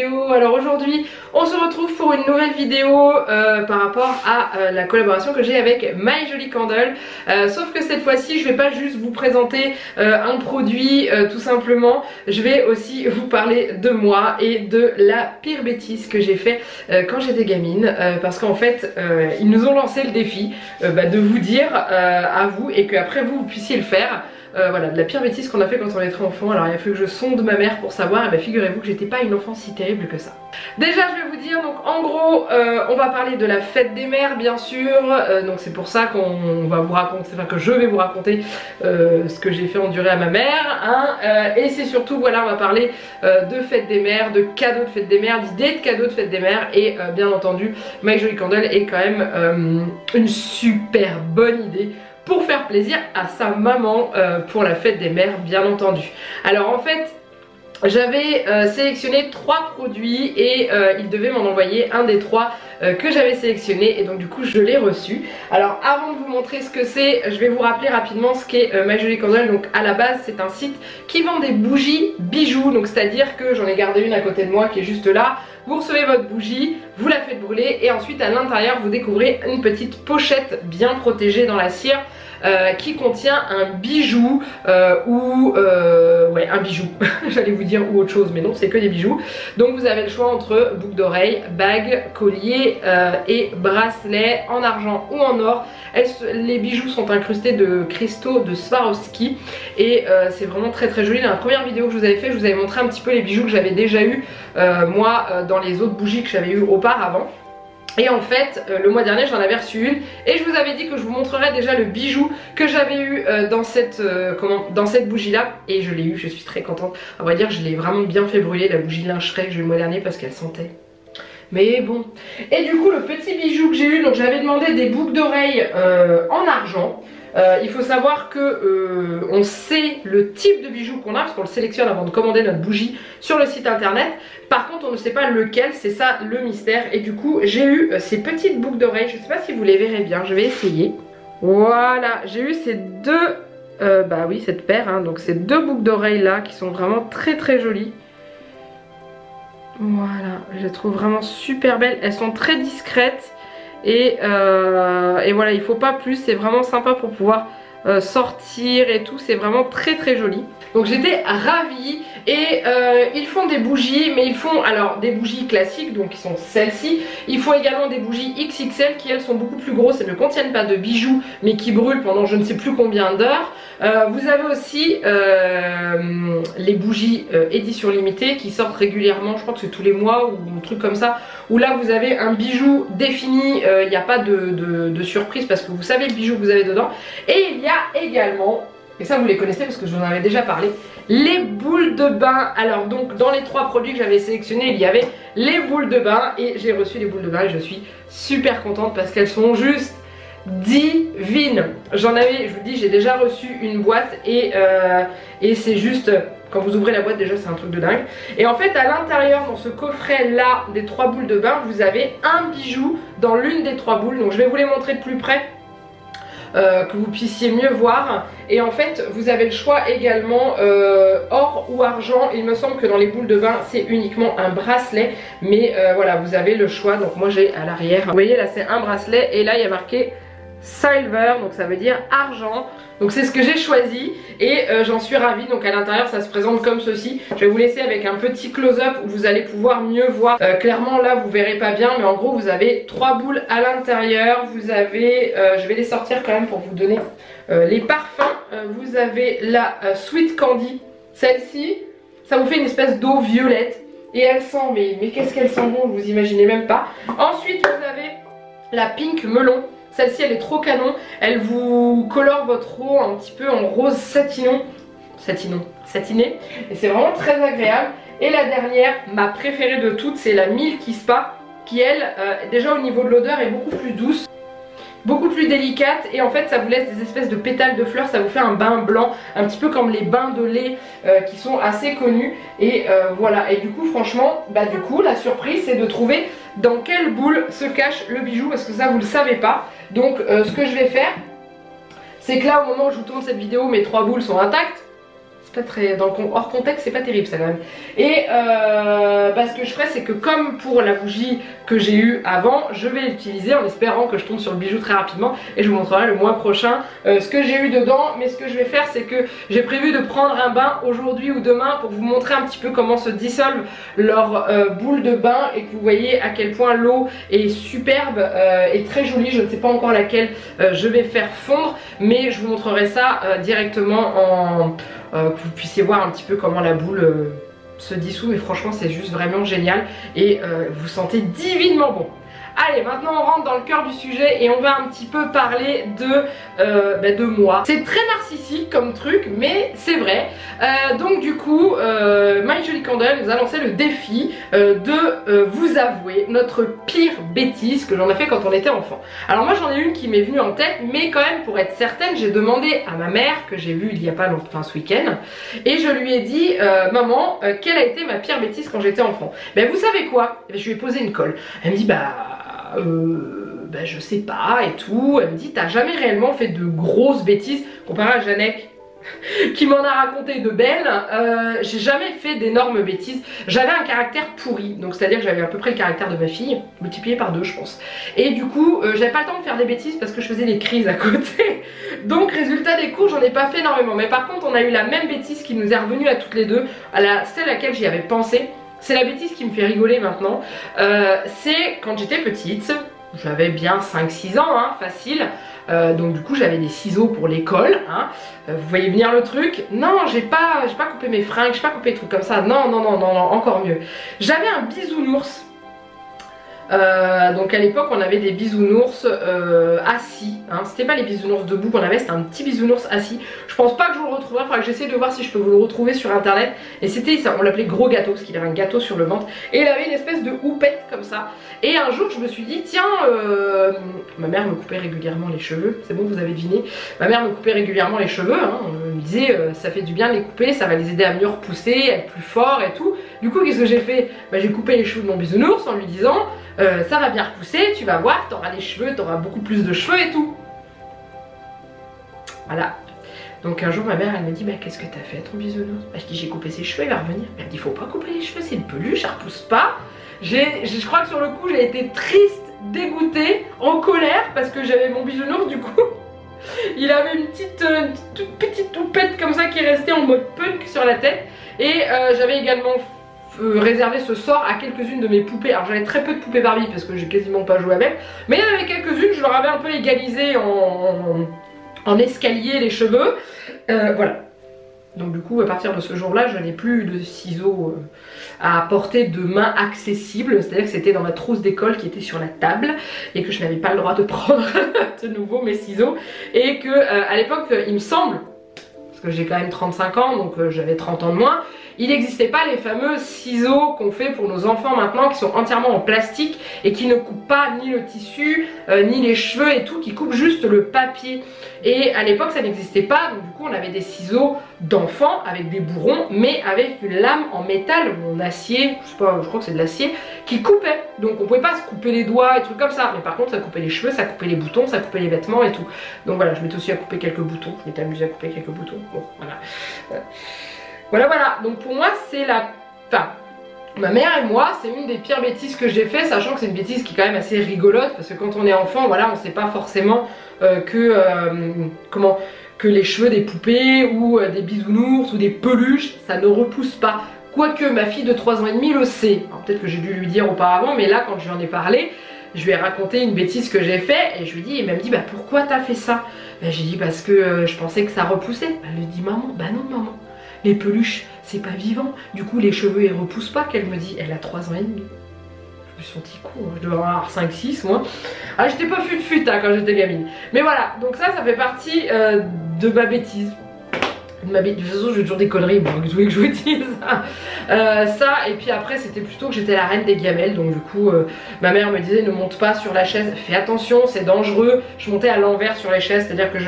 vidéo. Alors aujourd'hui on se retrouve pour une nouvelle vidéo par rapport à la collaboration que j'ai avec My Jolie Candle, sauf que cette fois-ci je vais pas juste vous présenter un produit tout simplement, je vais aussi vous parler de moi et de la pire bêtise que j'ai fait quand j'étais gamine, parce qu'en fait ils nous ont lancé le défi de vous dire à vous et qu'après vous puissiez le faire. Voilà, de la pire bêtise qu'on a fait quand on était enfant. Alors il a fallu que je sonde ma mère pour savoir, et figurez-vous que j'étais pas une enfant si terrible que ça. Déjà je vais vous dire, donc en gros on va parler de la fête des mères bien sûr, donc c'est pour ça qu'on va vous raconter, enfin que je vais vous raconter ce que j'ai fait endurer à ma mère, hein, et c'est surtout, voilà, on va parler de fête des mères, de cadeaux de fête des mères, d'idées de cadeaux de fête des mères, et bien entendu My Jolie Candle est quand même une super bonne idée pour faire plaisir à sa maman pour la fête des mères bien entendu. Alors en fait j'avais sélectionné 3 produits et il devait m'en envoyer un des 3 que j'avais sélectionné, et donc du coup je l'ai reçu. Alors avant de vous montrer ce que c'est, je vais vous rappeler rapidement ce qu'est My Jolie Candle. Donc à la base c'est un site qui vend des bougies bijoux, donc c'est à dire que j'en ai gardé une à côté de moi qui est juste là. Vous recevez votre bougie, vous la faites brûler et ensuite à l'intérieur vous découvrez une petite pochette bien protégée dans la cire qui contient un bijou ouais, un bijou j'allais vous dire ou autre chose, mais non, c'est que des bijoux. Donc vous avez le choix entre boucle d'oreille, bague, collier et bracelet en argent ou en or. Les bijoux sont incrustés de cristaux de Swarovski et c'est vraiment très très joli. Dans la première vidéo que je vous avais fait, je vous avais montré un petit peu les bijoux que j'avais déjà eu moi dans les autres bougies que j'avais eu auparavant. Et en fait le mois dernier j'en avais reçu une et je vous avais dit que je vous montrerais déjà le bijou que j'avais eu dans cette bougie là, et je l'ai eu, je suis très contente. À vrai dire je l'ai vraiment bien fait brûler, la bougie linge frais que j'ai eu le mois dernier, parce qu'elle sentait. Mais bon. Et du coup le petit bijou que j'ai eu, donc j'avais demandé des boucles d'oreilles en argent. Il faut savoir que on sait le type de bijou qu'on a parce qu'on le sélectionne avant de commander notre bougie sur le site internet. Par contre on ne sait pas lequel, c'est ça le mystère. Et du coup j'ai eu ces petites boucles d'oreilles, je ne sais pas si vous les verrez bien, je vais essayer. Voilà, j'ai eu ces deux, bah oui, cette paire, hein, donc ces 2 boucles d'oreilles là qui sont vraiment très très jolies. Voilà, je les trouve vraiment super belles, elles sont très discrètes. Et voilà, il faut pas plus, c'est vraiment sympa pour pouvoir sortir et tout, c'est vraiment très très joli. Donc j'étais ravie. Et ils font des bougies, mais ils font alors des bougies classiques, donc qui sont celles-ci. Ils font également des bougies XXL qui elles sont beaucoup plus grosses et ne contiennent pas de bijoux, mais qui brûlent pendant je ne sais plus combien d'heures. Vous avez aussi les bougies édition limitée qui sortent régulièrement, je crois que c'est tous les mois ou un truc comme ça, où là vous avez un bijou défini, il n'y a pas de surprise parce que vous savez le bijou que vous avez dedans. Et il y a également, et ça vous les connaissez parce que je vous en avais déjà parlé, les boules de bain. Alors donc dans les 3 produits que j'avais sélectionnés, il y avait les boules de bain, et j'ai reçu les boules de bain et je suis super contente parce qu'elles sont juste divines. J'en avais, je vous dis, j'ai déjà reçu une boîte et c'est juste, quand vous ouvrez la boîte déjà c'est un truc de dingue. Et en fait à l'intérieur, dans ce coffret là des 3 boules de bain, vous avez un bijou dans l'une des 3 boules. Donc je vais vous les montrer de plus près, que vous puissiez mieux voir. Et en fait vous avez le choix également or ou argent. Il me semble que dans les boules de bain c'est uniquement un bracelet, mais voilà, vous avez le choix. Donc moi j'ai à l'arrière, vous voyez là c'est un bracelet et là il y a marqué silver, donc ça veut dire argent. Donc c'est ce que j'ai choisi et j'en suis ravie. Donc à l'intérieur ça se présente comme ceci. Je vais vous laisser avec un petit close-up où vous allez pouvoir mieux voir. Clairement là vous verrez pas bien, mais en gros vous avez 3 boules à l'intérieur. Vous avez, je vais les sortir quand même pour vous donner les parfums. Vous avez la Sweet Candy, celle-ci, ça vous fait une espèce d'eau violette et elle sent, mais qu'est-ce qu'elle sent bon, vous imaginez même pas. Ensuite vous avez la Pink Melon. Celle-ci elle est trop canon, elle vous colore votre eau un petit peu en rose satiné, et c'est vraiment très agréable. Et la dernière, ma préférée de toutes, c'est la Milky Spa, qui elle, déjà au niveau de l'odeur est beaucoup plus douce, beaucoup plus délicate, et en fait ça vous laisse des espèces de pétales de fleurs, ça vous fait un bain blanc, un petit peu comme les bains de lait qui sont assez connus. Et voilà, et du coup franchement, bah du coup la surprise c'est de trouver dans quelle boule se cache le bijou, parce que ça vous le savez pas. Donc ce que je vais faire, c'est que là au moment où je vous tourne cette vidéo, mes 3 boules sont intactes. pas très hors contexte, c'est pas terrible ça quand même. Et ce que je ferai, c'est que comme pour la bougie que j'ai eue avant, je vais l'utiliser en espérant que je tombe sur le bijou très rapidement et je vous montrerai le mois prochain ce que j'ai eu dedans. Mais ce que je vais faire, c'est que j'ai prévu de prendre un bain aujourd'hui ou demain pour vous montrer un petit peu comment se dissolvent leurs boules de bain et que vous voyez à quel point l'eau est superbe et très jolie. Je ne sais pas encore laquelle je vais faire fondre, mais je vous montrerai ça directement que vous puissiez voir un petit peu comment la boule se dissout. Mais franchement c'est juste vraiment génial et vous sentez divinement bon. Allez, maintenant on rentre dans le cœur du sujet et on va un petit peu parler de moi. C'est très narcissique comme truc, mais c'est vrai. Donc du coup, My Jolie Candle nous a lancé le défi de vous avouer notre pire bêtise que j'en ai fait quand on était enfant. Alors moi j'en ai une qui m'est venue en tête, mais quand même pour être certaine, j'ai demandé à ma mère, que j'ai vue il y a pas longtemps, enfin ce week-end, et je lui ai dit, maman, quelle a été ma pire bêtise quand j'étais enfant? Ben vous savez quoi? Je lui ai posé une colle. Elle me dit, je sais pas et tout. Elle me dit, t'as jamais réellement fait de grosses bêtises comparé à Janek qui m'en a raconté de belles. J'ai jamais fait d'énormes bêtises. J'avais un caractère pourri, donc c'est à dire que j'avais à peu près le caractère de ma fille multiplié par 2 je pense, et du coup j'avais pas le temps de faire des bêtises parce que je faisais des crises à côté. Donc résultat des cours, j'en ai pas fait énormément, mais par contre on a eu la même bêtise qui nous est revenue à toutes les deux, celle à laquelle j'y avais pensé. C'est la bêtise qui me fait rigoler maintenant. C'est quand j'étais petite, j'avais bien 5-6 ans, hein, facile. Donc du coup j'avais des ciseaux pour l'école, hein. Vous voyez venir le truc. Non, j'ai pas coupé mes fringues, j'ai pas coupé des trucs comme ça. Non, encore mieux. J'avais un bisounours. Donc à l'époque on avait des bisounours assis, hein. C'était pas les bisounours debout qu'on avait, c'était un petit bisounours assis. Je pense pas que je vous le retrouverai, il faudra que j'essaie de voir si je peux vous le retrouver sur internet. Et c'était ça, on l'appelait gros gâteau parce qu'il avait un gâteau sur le ventre et il avait une espèce de houppette comme ça. Et un jour je me suis dit tiens, ma mère me coupait régulièrement les cheveux, c'est bon vous avez deviné, ma mère me coupait régulièrement les cheveux, hein. Elle me disait ça fait du bien de les couper, ça va les aider à mieux repousser, être plus fort et tout. Du coup qu'est-ce que j'ai fait? J'ai coupé les cheveux de mon bisounours en lui disant ça va bien repousser, tu vas voir, t'auras des cheveux, t'auras beaucoup plus de cheveux et tout. Voilà. Donc un jour ma mère elle me dit qu'est-ce que t'as fait ton bisounours? Je dis j'ai coupé ses cheveux, il va revenir. Elle me dit faut pas couper les cheveux, c'est une peluche, ça repousse pas. Je crois que sur le coup j'ai été triste, dégoûtée, en colère parce que j'avais mon bisounours du coup. Il avait une toute petite toupette comme ça qui restait en mode punk sur la tête. Et j'avais également réservé ce sort à quelques-unes de mes poupées. Alors j'avais très peu de poupées Barbie parce que j'ai quasiment pas joué avec, mais il y en avait quelques-unes, je leur avais un peu égalisé en escalier les cheveux. Voilà. Donc du coup à partir de ce jour-là je n'ai plus de ciseaux à portée de main accessible, c'est à dire que c'était dans ma trousse d'école qui était sur la table et que je n'avais pas le droit de prendre de nouveau mes ciseaux, et que à l'époque il me semble, parce que j'ai quand même 35 ans donc j'avais 30 ans de moins, il n'existait pas les fameux ciseaux qu'on fait pour nos enfants maintenant qui sont entièrement en plastique et qui ne coupent pas ni le tissu ni les cheveux et tout, qui coupent juste le papier. Et à l'époque ça n'existait pas, donc du coup on avait des ciseaux d'enfants avec des bourrons mais avec une lame en métal ou en acier, je sais pas, je crois que c'est de l'acier, qui coupait. Donc on pouvait pas se couper les doigts et trucs comme ça, mais par contre ça coupait les cheveux, ça coupait les boutons, ça coupait les vêtements et tout. Donc voilà, je m'étais aussi à couper quelques boutons, je m'étais amusée à couper quelques boutons, bon voilà. Voilà, donc pour moi c'est ma mère et moi c'est une des pires bêtises que j'ai fait, sachant que c'est une bêtise qui est quand même assez rigolote parce que quand on est enfant, voilà, on sait pas forcément que les cheveux des poupées ou des bisounours ou des peluches, ça ne repousse pas. Quoique ma fille de 3 ans et demi le sait, peut-être que j'ai dû lui dire auparavant, mais là quand je lui en ai parlé, je lui ai raconté une bêtise que j'ai fait et je lui ai dit, et elle me dit pourquoi t'as fait ça? J'ai dit parce que je pensais que ça repoussait. Elle lui dit maman, non maman, les peluches c'est pas vivant, du coup les cheveux ils repoussent pas. Qu'elle me dit, elle a 3 ans et demi. Je me suis sentie con, je devais avoir 5-6 moi. Ah j'étais pas fut hein, quand j'étais gamine. Mais voilà, donc ça fait partie de ma bêtise. De toute façon j'ai toujours des conneries, bon, que je vous dise. Ça, et puis après c'était plutôt que j'étais la reine des gamelles. Donc du coup ma mère me disait ne monte pas sur la chaise, fais attention c'est dangereux. Je montais à l'envers sur les chaises, c'est à dire que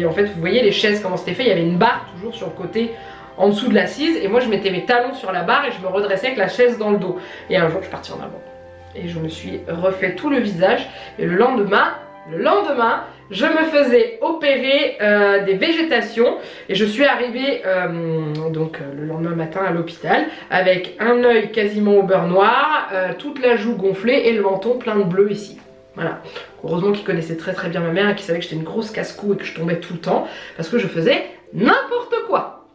en fait vous voyez les chaises comment c'était fait, il y avait une barre toujours sur le côté en dessous de l'assise et moi je mettais mes talons sur la barre et je me redressais avec la chaise dans le dos. Et un jour je suis partie en avant et je me suis refait tout le visage et le lendemain je me faisais opérer des végétations et je suis arrivée le lendemain matin à l'hôpital avec un œil quasiment au beurre noir, toute la joue gonflée et le menton plein de bleu ici. Voilà, heureusement qu'il connaissait très bien ma mère et qu'il savait que j'étais une grosse casse-cou et que je tombais tout le temps parce que je faisais n'importe quoi.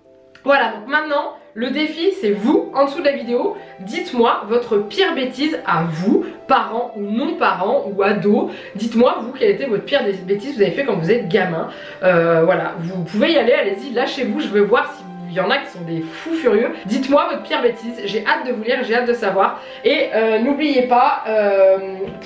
Voilà, donc maintenant le défi c'est vous, en dessous de la vidéo, dites-moi votre pire bêtise à vous, parents ou non parents ou ados. Dites-moi vous quelle était votre pire bêtise que vous avez fait quand vous êtes gamin. Voilà, vous pouvez y aller, allez-y, lâchez-vous, je veux voir si il y en a qui sont des fous furieux. Dites-moi votre pire bêtise, j'ai hâte de vous lire, j'ai hâte de savoir. Et n'oubliez pas,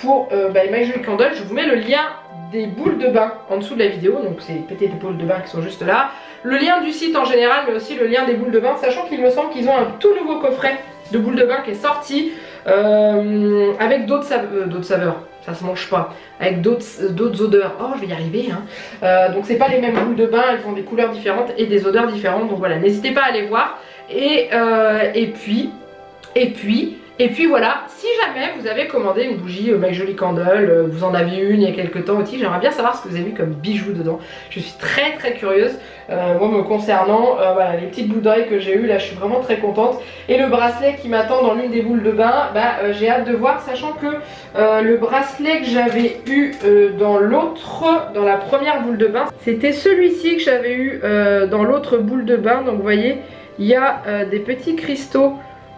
pour My Jolie Candle, je vous mets le lien des boules de bain en dessous de la vidéo. Donc c'est peut-être des boules de bain qui sont juste là. Le lien du site en général, mais aussi le lien des boules de bain, sachant qu'il me semble qu'ils ont un tout nouveau coffret de boules de bain qui est sorti avec d'autres saveurs. Ça se mange pas, avec d'autres odeurs. Oh, je vais y arriver hein. Donc c'est pas les mêmes boules de bain, elles ont des couleurs différentes et des odeurs différentes. Donc voilà, n'hésitez pas à aller voir. Et puis voilà, si jamais vous avez commandé une bougie My Jolie Candle, vous en avez une il y a quelques temps aussi, j'aimerais bien savoir ce que vous avez vu comme bijoux dedans. Je suis très curieuse. Moi me concernant, voilà, les petites boules d'oreilles que j'ai eues là, je suis vraiment très contente. Et le bracelet qui m'attend dans l'une des boules de bain, j'ai hâte de voir, sachant que le bracelet que j'avais eu dans la première boule de bain, c'était celui-ci que j'avais eu dans l'autre boule de bain. Donc vous voyez, il y a des petits cristaux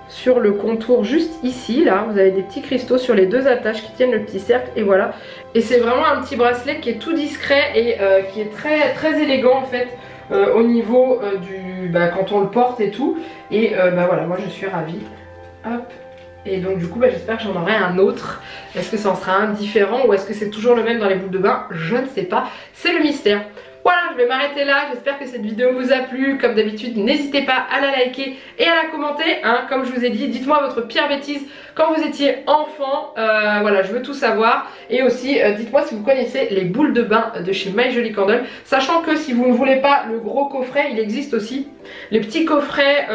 sur le contour juste ici, là vous avez des petits cristaux sur les deux attaches qui tiennent le petit cercle et voilà. Et c'est vraiment un petit bracelet qui est tout discret et qui est très élégant en fait au niveau quand on le porte et tout. Et voilà, moi je suis ravie. Hop. Et donc du coup j'espère que j'en aurai un autre. Est-ce que ça en sera un différent ou est-ce que c'est toujours le même dans les boules de bain? Je ne sais pas, c'est le mystère. Voilà, je vais m'arrêter là, j'espère que cette vidéo vous a plu. Comme d'habitude, n'hésitez pas à la liker et à la commenter, hein. Comme je vous ai dit, dites-moi votre pire bêtise quand vous étiez enfant. Voilà, je veux tout savoir. Et aussi, dites-moi si vous connaissez les boules de bain de chez My Jolie Candle. Sachant que si vous ne voulez pas le gros coffret, il existe aussi les petits coffrets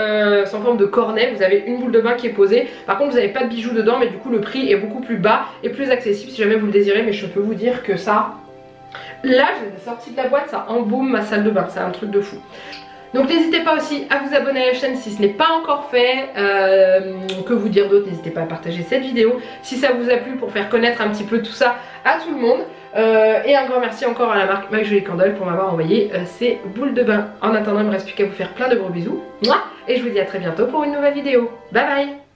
en forme de cornet. Vous avez une boule de bain qui est posée. Par contre, vous n'avez pas de bijoux dedans, mais du coup, le prix est beaucoup plus bas et plus accessible si jamais vous le désirez. Mais je peux vous dire que ça... Là, je les ai sortis de la boîte, ça embaume ma salle de bain, c'est un truc de fou. Donc n'hésitez pas aussi à vous abonner à la chaîne si ce n'est pas encore fait. Que vous dire d'autre, n'hésitez pas à partager cette vidéo si ça vous a plu pour faire connaître un petit peu tout ça à tout le monde. Et un grand merci encore à la marque My Jolie Candle pour m'avoir envoyé ces boules de bain. En attendant, il ne me reste plus qu'à vous faire plein de gros bisous. Et je vous dis à très bientôt pour une nouvelle vidéo. Bye bye.